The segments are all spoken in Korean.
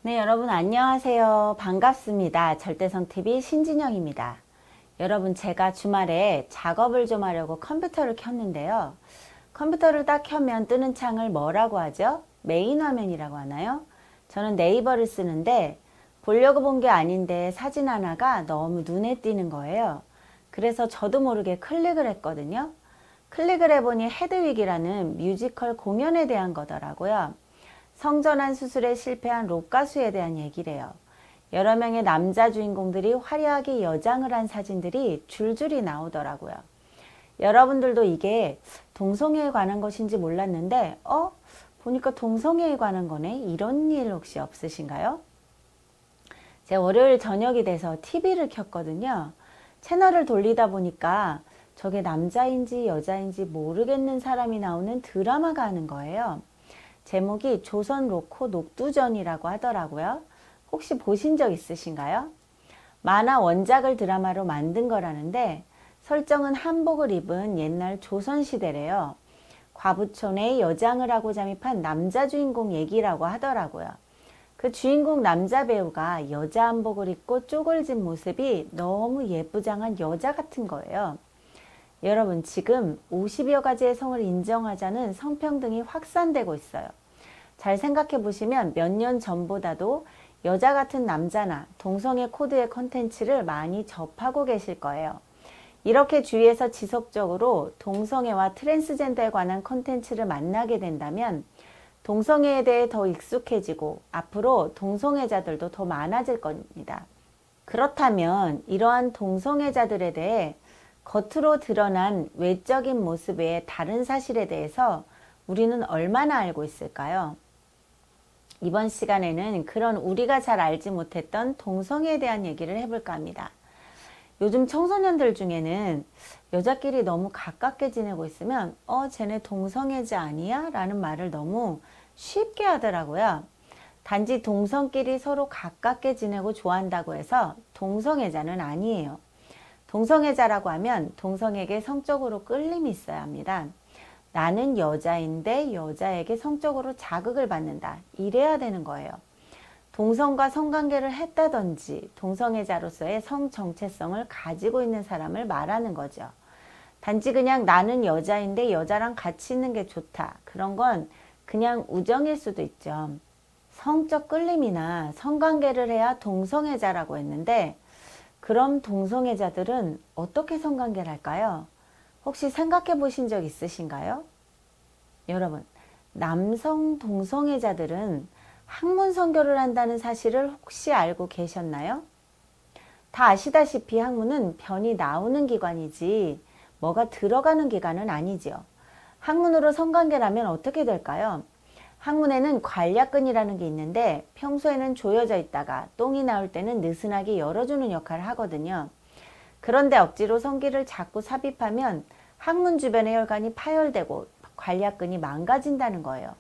네, 여러분 안녕하세요. 반갑습니다. 절대성TV 신진영입니다. 여러분, 제가 주말에 작업을 좀 하려고 컴퓨터를 켰는데요. 컴퓨터를 딱 켜면 뜨는 창을 뭐라고 하죠? 메인 화면이라고 하나요? 저는 네이버를 쓰는데 보려고 본 게 아닌데 사진 하나가 너무 눈에 띄는 거예요. 그래서 저도 모르게 클릭을 했거든요. 클릭을 해보니 헤드윅이라는 뮤지컬 공연에 대한 거더라고요. 성전환 수술에 실패한 록 가수에 대한 얘기래요. 여러 명의 남자 주인공들이 화려하게 여장을 한 사진들이 줄줄이 나오더라고요. 여러분들도 이게 동성애에 관한 것인지 몰랐는데 보니까 동성애에 관한 거네. 이런 일 혹시 없으신가요? 제가 월요일 저녁이 돼서 TV를 켰거든요. 채널을 돌리다 보니까 저게 남자인지 여자인지 모르겠는 사람이 나오는 드라마가 하는 거예요. 제목이 조선 로코 녹두전이라고 하더라고요. 혹시 보신 적 있으신가요? 만화 원작을 드라마로 만든 거라는데 설정은 한복을 입은 옛날 조선시대래요. 과부촌에 여장을 하고 잠입한 남자 주인공 얘기라고 하더라고요. 그 주인공 남자 배우가 여자 한복을 입고 쪼글진 모습이 너무 예쁘장한 여자 같은 거예요. 여러분, 지금 50여 가지의 성을 인정하자는 성평등이 확산되고 있어요. 잘 생각해 보시면 몇 년 전보다도 여자 같은 남자나 동성애 코드의 컨텐츠를 많이 접하고 계실 거예요. 이렇게 주위에서 지속적으로 동성애와 트랜스젠더에 관한 컨텐츠를 만나게 된다면 동성애에 대해 더 익숙해지고 앞으로 동성애자들도 더 많아질 겁니다. 그렇다면 이러한 동성애자들에 대해 겉으로 드러난 외적인 모습 외에 다른 사실에 대해서 우리는 얼마나 알고 있을까요? 이번 시간에는 그런 우리가 잘 알지 못했던 동성애에 대한 얘기를 해볼까 합니다. 요즘 청소년들 중에는 여자끼리 너무 가깝게 지내고 있으면 쟤네 동성애자 아니야? 라는 말을 너무 쉽게 하더라고요. 단지 동성끼리 서로 가깝게 지내고 좋아한다고 해서 동성애자는 아니에요. 동성애자라고 하면 동성에게 성적으로 끌림이 있어야 합니다. 나는 여자인데 여자에게 성적으로 자극을 받는다. 이래야 되는 거예요. 동성과 성관계를 했다든지 동성애자로서의 성 정체성을 가지고 있는 사람을 말하는 거죠. 단지 그냥 나는 여자인데 여자랑 같이 있는 게 좋다. 그런 건 그냥 우정일 수도 있죠. 성적 끌림이나 성관계를 해야 동성애자라고 했는데 그럼 동성애자들은 어떻게 성관계를 할까요? 혹시 생각해 보신 적 있으신가요? 여러분, 남성 동성애자들은 학문 선교를 한다는 사실을 혹시 알고 계셨나요? 다 아시다시피 학문은 변이 나오는 기관이지 뭐가 들어가는 기관은 아니지요. 학문으로 성관계를 하면 어떻게 될까요? 학문에는 관략근이라는 게 있는데 평소에는 조여져 있다가 똥이 나올 때는 느슨하게 열어주는 역할을 하거든요. 그런데 억지로 성기를 자꾸 삽입하면 항문 주변의 혈관이 파열되고 관략근이 망가진다는 거예요.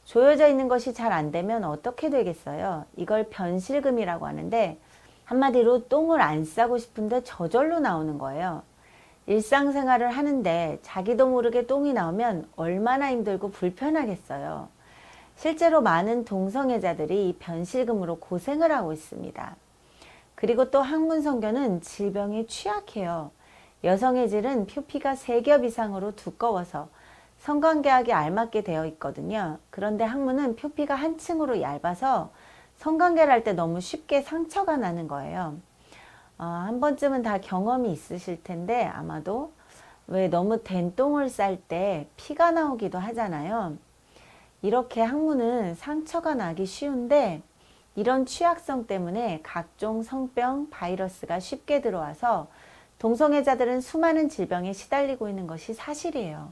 조여져 있는 것이 잘 안 되면 어떻게 되겠어요? 이걸 변실금이라고 하는데 한마디로 똥을 안 싸고 싶은데 저절로 나오는 거예요. 일상생활을 하는데 자기도 모르게 똥이 나오면 얼마나 힘들고 불편하겠어요. 실제로 많은 동성애자들이 이 변실금으로 고생을 하고 있습니다. 그리고 또 항문성교는 질병에 취약해요. 여성의 질은 표피가 3겹 이상으로 두꺼워서 성관계하기 알맞게 되어 있거든요. 그런데 항문은 표피가 한 층으로 얇아서 성관계를 할 때 너무 쉽게 상처가 나는 거예요. 한 번쯤은 다 경험이 있으실 텐데 아마도 왜 너무 된 똥을 쌀 때 피가 나오기도 하잖아요. 이렇게 항문은 상처가 나기 쉬운데 이런 취약성 때문에 각종 성병, 바이러스가 쉽게 들어와서 동성애자들은 수많은 질병에 시달리고 있는 것이 사실이에요.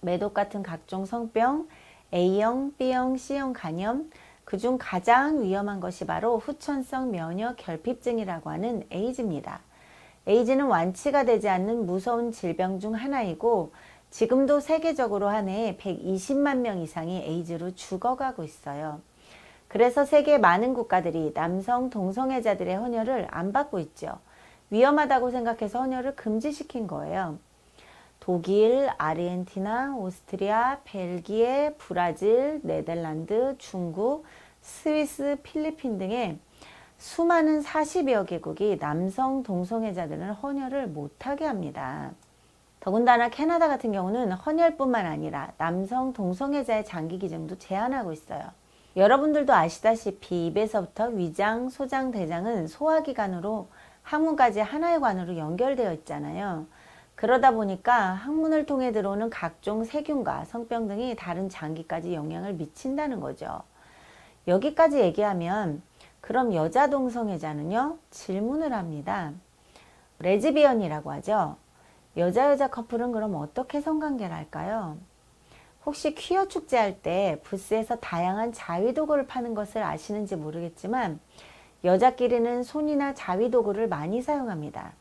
매독 같은 각종 성병, A형, B형, C형 간염, 그중 가장 위험한 것이 바로 후천성 면역 결핍증이라고 하는 에이즈입니다. 에이즈는 완치가 되지 않는 무서운 질병 중 하나이고 지금도 세계적으로 한 해에 120만 명 이상이 에이즈로 죽어가고 있어요. 그래서 세계 많은 국가들이 남성 동성애자들의 헌혈을 안 받고 있죠. 위험하다고 생각해서 헌혈을 금지시킨 거예요. 독일, 아르헨티나, 오스트리아, 벨기에, 브라질, 네덜란드, 중국, 스위스, 필리핀 등의 수많은 40여 개국이 남성 동성애자들은 헌혈을 못하게 합니다. 더군다나 캐나다 같은 경우는 헌혈뿐만 아니라 남성 동성애자의 장기 기증도 제한하고 있어요. 여러분들도 아시다시피 입에서부터 위장, 소장, 대장은 소화기관으로 항문까지 하나의 관으로 연결되어 있잖아요. 그러다 보니까 항문을 통해 들어오는 각종 세균과 성병 등이 다른 장기까지 영향을 미친다는 거죠. 여기까지 얘기하면 그럼 여자 동성애자는요? 질문을 합니다. 레즈비언이라고 하죠. 여자 커플은 그럼 어떻게 성관계를 할까요? 혹시 퀴어 축제할 때 부스에서 다양한 자위도구를 파는 것을 아시는지 모르겠지만 여자끼리는 손이나 자위도구를 많이 사용합니다.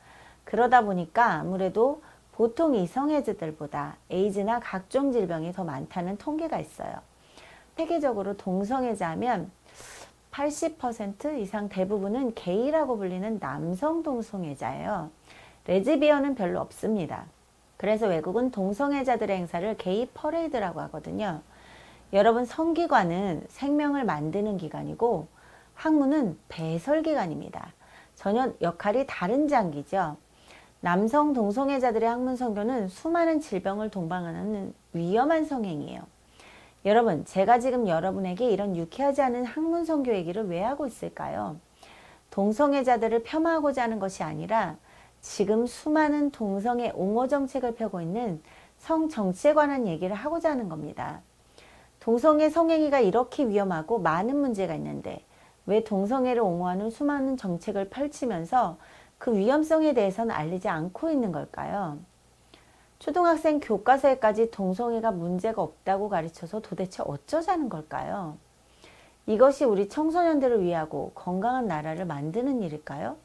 그러다 보니까 아무래도 보통 이성애자들보다 에이즈나 각종 질병이 더 많다는 통계가 있어요. 세계적으로 동성애자 하면 80% 이상 대부분은 게이라고 불리는 남성 동성애자예요. 레즈비언은 별로 없습니다. 그래서 외국은 동성애자들의 행사를 게이 퍼레이드라고 하거든요. 여러분, 성기관은 생명을 만드는 기관이고 항문은 배설기관입니다. 전혀 역할이 다른 장기죠. 남성 동성애자들의 항문 성교는 수많은 질병을 동반하는 위험한 성행위예요. 여러분, 제가 지금 여러분에게 이런 유쾌하지 않은 항문 성교 얘기를 왜 하고 있을까요? 동성애자들을 폄하하고자 하는 것이 아니라 지금 수많은 동성애 옹호 정책을 펴고 있는 성정치에 관한 얘기를 하고자 하는 겁니다. 동성애 성행위가 이렇게 위험하고 많은 문제가 있는데 왜 동성애를 옹호하는 수많은 정책을 펼치면서 그 위험성에 대해서는 알리지 않고 있는 걸까요? 초등학생 교과서에까지 동성애가 문제가 없다고 가르쳐서 도대체 어쩌자는 걸까요? 이것이 우리 청소년들을 위하고 건강한 나라를 만드는 일일까요?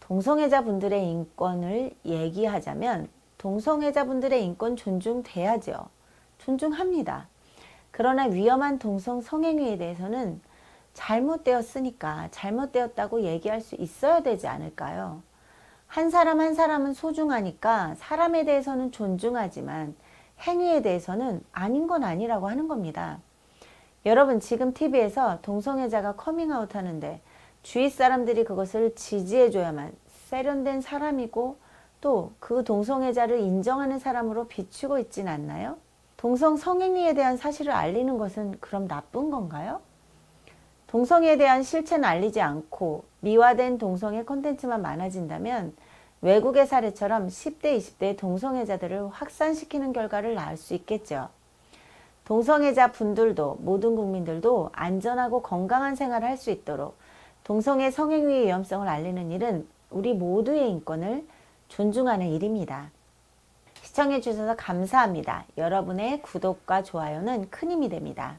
동성애자분들의 인권을 얘기하자면 동성애자분들의 인권 존중돼야죠. 존중합니다. 그러나 위험한 동성 성행위에 대해서는 잘못되었으니까 잘못되었다고 얘기할 수 있어야 되지 않을까요? 한 사람 한 사람은 소중하니까 사람에 대해서는 존중하지만 행위에 대해서는 아닌 건 아니라고 하는 겁니다. 여러분, 지금 TV에서 동성애자가 커밍아웃 하는데 주위 사람들이 그것을 지지해줘야만 세련된 사람이고 또 그 동성애자를 인정하는 사람으로 비추고 있진 않나요? 동성 성행위에 대한 사실을 알리는 것은 그럼 나쁜 건가요? 동성애에 대한 실체는 알리지 않고 미화된 동성애 콘텐츠만 많아진다면 외국의 사례처럼 10대, 20대 동성애자들을 확산시키는 결과를 낳을 수 있겠죠. 동성애자 분들도 모든 국민들도 안전하고 건강한 생활을 할 수 있도록 동성애 성행위의 위험성을 알리는 일은 우리 모두의 인권을 존중하는 일입니다. 시청해 주셔서 감사합니다. 여러분의 구독과 좋아요는 큰 힘이 됩니다.